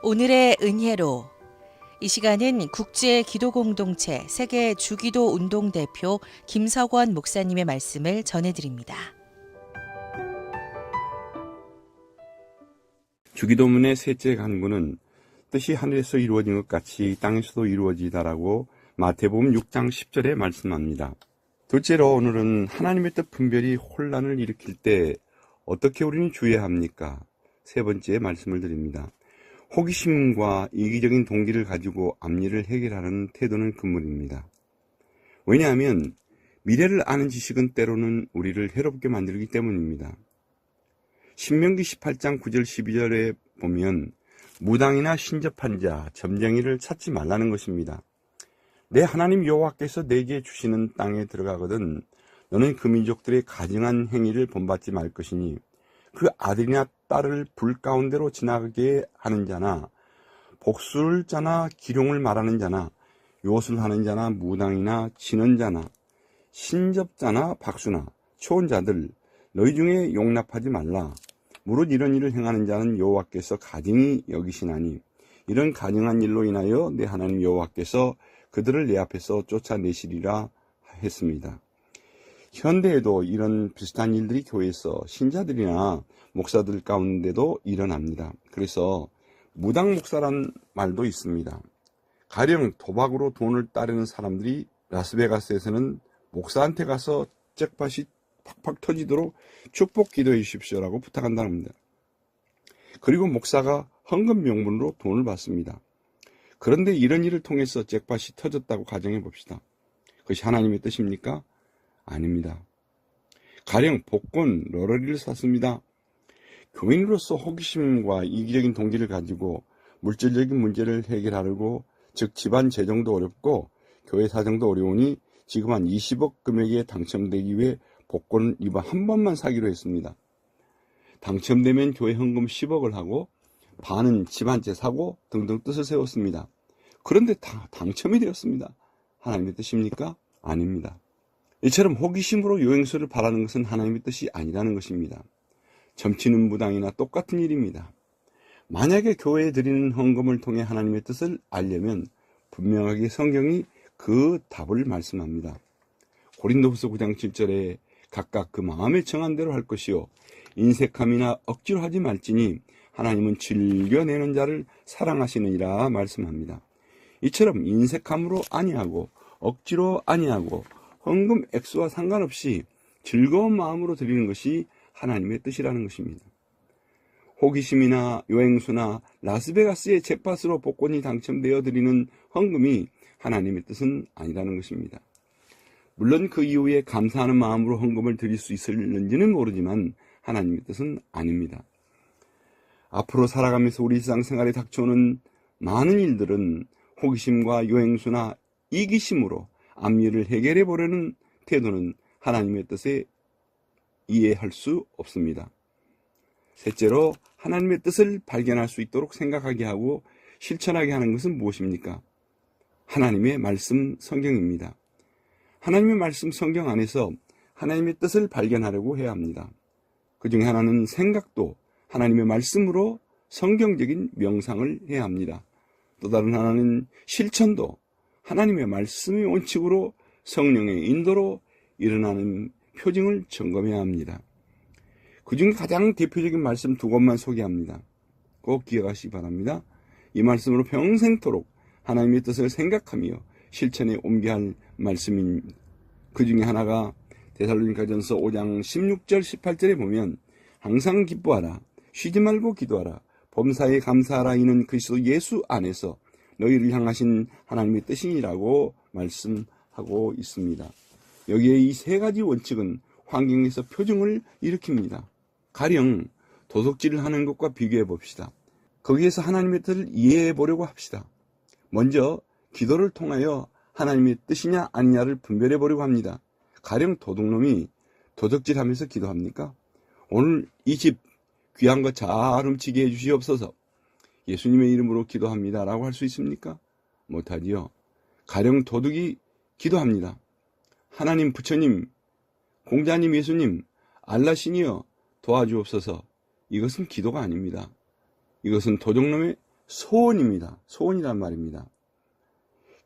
오늘의 은혜로 이 시간은 국제 기도 공동체 세계 주기도 운동 대표 김석원 목사님의 말씀을 전해드립니다. 주기도문의 셋째 간구는 뜻이 하늘에서 이루어진 것 같이 땅에서도 이루어지다라고 마태복음 6장 10절에 말씀합니다. 둘째로 오늘은 하나님의 뜻 분별이 혼란을 일으킬 때 어떻게 우리는 주의해야 합니까? 세 번째 말씀을 드립니다. 호기심과 이기적인 동기를 가지고 앞일을 해결하는 태도는 금물입니다. 왜냐하면 미래를 아는 지식은 때로는 우리를 해롭게 만들기 때문입니다. 신명기 18장 9절 12절에 보면 무당이나 신접한 자, 점쟁이를 찾지 말라는 것입니다. 내 하나님 여호와께서 내게 주시는 땅에 들어가거든 너는 그 민족들의 가증한 행위를 본받지 말 것이니 그 아들이나 딸을 불 가운데로 지나가게 하는 자나 복술 자나 기룡을 말하는 자나 요술 하는 자나 무당이나 진언자나 신접자나 박수나 초혼자들 너희 중에 용납하지 말라. 무릇 이런 일을 행하는 자는 여호와께서 가증히 여기시나니 이런 가증한 일로 인하여 내 하나님 여호와께서 그들을 내 앞에서 쫓아내시리라 했습니다. 현대에도 이런 비슷한 일들이 교회에서 신자들이나 목사들 가운데도 일어납니다. 그래서 무당 목사란 말도 있습니다. 가령 도박으로 돈을 따르는 사람들이 라스베가스에서는 목사한테 가서 잭팟이 팍팍 터지도록 축복 기도해 주십시오라고 부탁한다는 겁니다. 그리고 목사가 헌금 명분으로 돈을 받습니다. 그런데 이런 일을 통해서 잭팟이 터졌다고 가정해 봅시다. 그것이 하나님의 뜻입니까? 아닙니다. 가령 복권, 러러리를 샀습니다. 교인으로서 호기심과 이기적인 동기를 가지고 물질적인 문제를 해결하려고 즉 집안 재정도 어렵고 교회 사정도 어려우니 지금 한 20억 금액에 당첨되기 위해 복권을 이번 한 번만 사기로 했습니다. 당첨되면 교회 헌금 10억을 하고 반은 집 한 채 사고 등등 뜻을 세웠습니다. 그런데 다 당첨이 되었습니다. 하나님의 뜻입니까? 아닙니다. 이처럼 호기심으로 요행수를 바라는 것은 하나님의 뜻이 아니라는 것입니다. 점치는 무당이나 똑같은 일입니다. 만약에 교회에 드리는 헌금을 통해 하나님의 뜻을 알려면 분명하게 성경이 그 답을 말씀합니다. 고린도후서 9장 7절에 각각 그 마음에 정한 대로 할 것이요 인색함이나 억지로 하지 말지니 하나님은 즐겨내는 자를 사랑하시느니라 말씀합니다. 이처럼 인색함으로 아니하고 억지로 아니하고 헌금 액수와 상관없이 즐거운 마음으로 드리는 것이 하나님의 뜻이라는 것입니다. 호기심이나 여행수나 라스베가스의 잭팟으로 복권이 당첨되어 드리는 헌금이 하나님의 뜻은 아니라는 것입니다. 물론 그 이후에 감사하는 마음으로 헌금을 드릴 수 있을는지는 모르지만 하나님의 뜻은 아닙니다. 앞으로 살아가면서 우리 일상생활에 닥쳐오는 많은 일들은 호기심과 여행수나 이기심으로 앞일을 해결해 보려는 태도는 하나님의 뜻에 이해할 수 없습니다. 셋째로 하나님의 뜻을 발견할 수 있도록 생각하게 하고 실천하게 하는 것은 무엇입니까? 하나님의 말씀 성경입니다. 하나님의 말씀 성경 안에서 하나님의 뜻을 발견하려고 해야 합니다. 그 중에 하나는 생각도 하나님의 말씀으로 성경적인 명상을 해야 합니다. 또 다른 하나는 실천도 하나님의 말씀의 원칙으로 성령의 인도로 일어나는 표징을 점검해야 합니다. 그 중에 가장 대표적인 말씀 두 곳만 소개합니다. 꼭 기억하시기 바랍니다. 이 말씀으로 평생토록 하나님의 뜻을 생각하며 실천에 옮겨야 할 말씀인 그 중에 하나가 데살로니가전서 5장 16절 18절에 보면 항상 기뻐하라 쉬지 말고 기도하라 범사에 감사하라 이는 그리스도 예수 안에서 너희를 향하신 하나님의 뜻이니라고 말씀하고 있습니다. 여기에 이 세 가지 원칙은 환경에서 표징을 일으킵니다. 가령 도둑질을 하는 것과 비교해 봅시다. 거기에서 하나님의 뜻을 이해해 보려고 합시다. 먼저 기도를 통하여 하나님의 뜻이냐 아니냐를 분별해 보려고 합니다. 가령 도둑놈이 도둑질하면서 기도합니까? 오늘 이 집 귀한 거 잘 훔치게 해주시옵소서 예수님의 이름으로 기도합니다 라고 할 수 있습니까? 못하지요. 가령 도둑이 기도합니다. 하나님 부처님 공자님 예수님 알라시니여 도와주옵소서. 이것은 기도가 아닙니다. 이것은 도둑놈의 소원입니다. 소원이란 말입니다.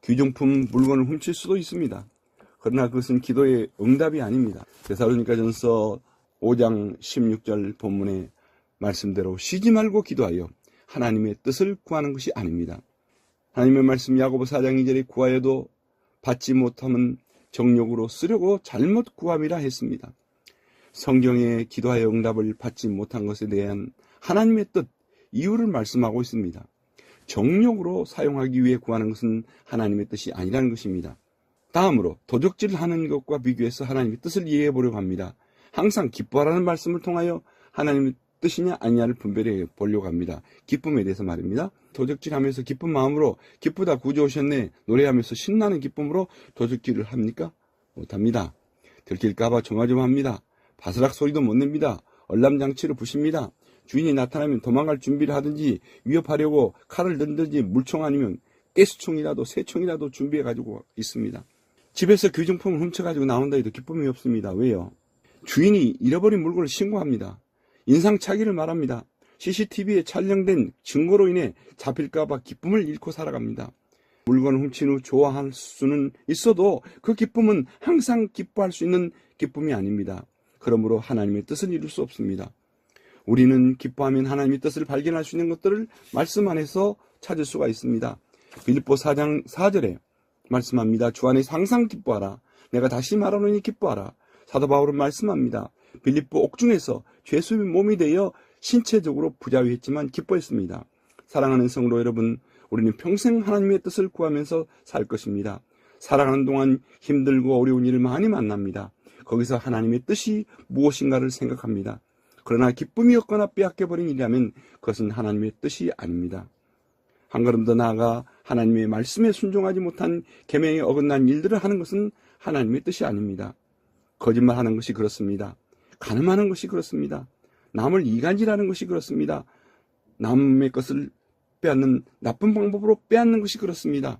귀중품 물건을 훔칠 수도 있습니다. 그러나 그것은 기도의 응답이 아닙니다. 데살로니가전서 5장 16절 본문의 말씀대로 쉬지 말고 기도하여 하나님의 뜻을 구하는 것이 아닙니다. 하나님의 말씀 야고보 4장 2절에 구하여도 받지 못하면 정욕으로 쓰려고 잘못 구함이라 했습니다. 성경에 기도하여 응답을 받지 못한 것에 대한 하나님의 뜻, 이유를 말씀하고 있습니다. 정욕으로 사용하기 위해 구하는 것은 하나님의 뜻이 아니라는 것입니다. 다음으로 도적질하는 것과 비교해서 하나님의 뜻을 이해해 보려고 합니다. 항상 기뻐하라는 말씀을 통하여 하나님의 뜻이냐 아니냐를 분별해 보려고 합니다. 기쁨에 대해서 말입니다. 도적질하면서 기쁜 마음으로 기쁘다 구주 오셨네 노래하면서 신나는 기쁨으로 도적질을 합니까? 못합니다. 들킬까봐 조마조마합니다. 바스락 소리도 못 냅니다. 얼람장치를 부십니다. 주인이 나타나면 도망갈 준비를 하든지 위협하려고 칼을 든든지 물총 아니면 가스총이라도 새총이라도 준비해가지고 있습니다. 집에서 귀중품을 훔쳐가지고 나온다 해도 기쁨이 없습니다. 왜요? 주인이 잃어버린 물건을 신고합니다. 인상착의를 말합니다. CCTV에 촬영된 증거로 인해 잡힐까봐 기쁨을 잃고 살아갑니다. 물건을 훔친 후 좋아할 수는 있어도 그 기쁨은 항상 기뻐할 수 있는 기쁨이 아닙니다. 그러므로 하나님의 뜻을 이룰 수 없습니다. 우리는 기뻐하면 하나님의 뜻을 발견할 수 있는 것들을 말씀 안에서 찾을 수가 있습니다. 빌립보 4장 4절에 말씀합니다. 주 안에서 항상 기뻐하라. 내가 다시 말하노니 기뻐하라. 사도 바울은 말씀합니다. 빌립보 옥중에서 죄수의 몸이 되어 신체적으로 부자유했지만 기뻐했습니다. 사랑하는 성도 여러분, 우리는 평생 하나님의 뜻을 구하면서 살 것입니다. 살아가는 동안 힘들고 어려운 일을 많이 만납니다. 거기서 하나님의 뜻이 무엇인가를 생각합니다. 그러나 기쁨이 없거나 빼앗겨버린 일이라면 그것은 하나님의 뜻이 아닙니다. 한 걸음 더 나아가 하나님의 말씀에 순종하지 못한 계명에 어긋난 일들을 하는 것은 하나님의 뜻이 아닙니다. 거짓말하는 것이 그렇습니다. 간음하는 것이 그렇습니다. 남을 이간질하는 것이 그렇습니다. 남의 것을 빼앗는 나쁜 방법으로 빼앗는 것이 그렇습니다.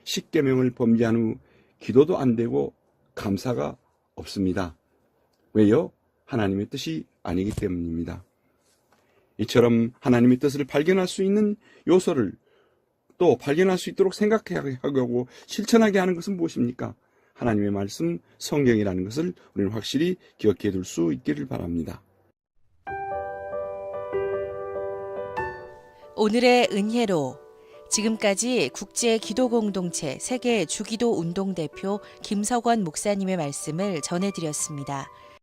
십계명을 범죄한 후 기도도 안 되고 감사가 없습니다. 왜요? 하나님의 뜻이 아니기 때문입니다. 이처럼 하나님의 뜻을 발견할 수 있는 요소를 또 발견할 수 있도록 생각하게 하고 실천하게 하는 것은 무엇입니까? 하나님의 말씀, 성경이라는 것을 우리는 확실히 기억해 둘 수 있기를 바랍니다. 오늘의 은혜로 지금까지 국제기도공동체 세계 주기도 운동 대표 김석원 목사님의 말씀을 전해드렸습니다.